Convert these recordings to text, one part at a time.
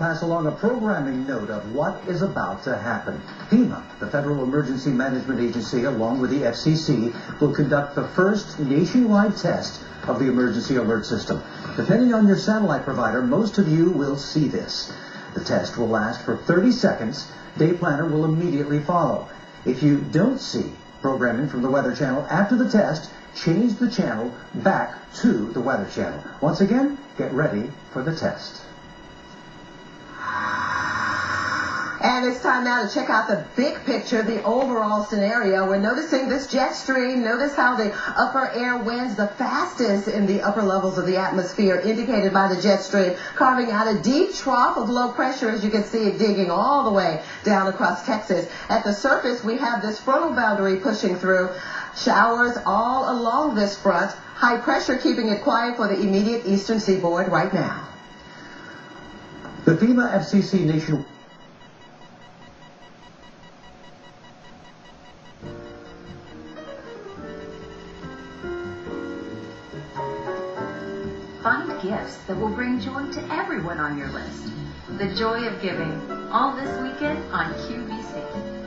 pass along a programming note of what is about to happen. FEMA, the Federal Emergency Management Agency, along with the FCC, will conduct the first nationwide test of the emergency alert system. Depending on your satellite provider, most of you will see this. The test will last for 30 seconds. Day Planner will immediately follow. If you don't see programming from the Weather Channel after the test, change the channel back to the Weather Channel. Once again, get ready for the test. And it's time now to check out the big picture, the overall scenario. We're noticing this jet stream. Notice how the upper air winds the fastest in the upper levels of the atmosphere, indicated by the jet stream, carving out a deep trough of low pressure, as you can see it digging all the way down across Texas. At the surface, we have this frontal boundary pushing through. Showers all along this front. High pressure keeping it quiet for the immediate eastern seaboard right now. The FEMA FCC Nation... Find gifts that will bring joy to everyone on your list. The joy of giving, all this weekend on QVC.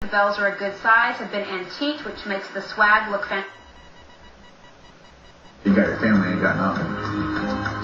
The bells are a good size, have been antiqued, which makes the swag look fantastic. You got your family, you got nothing.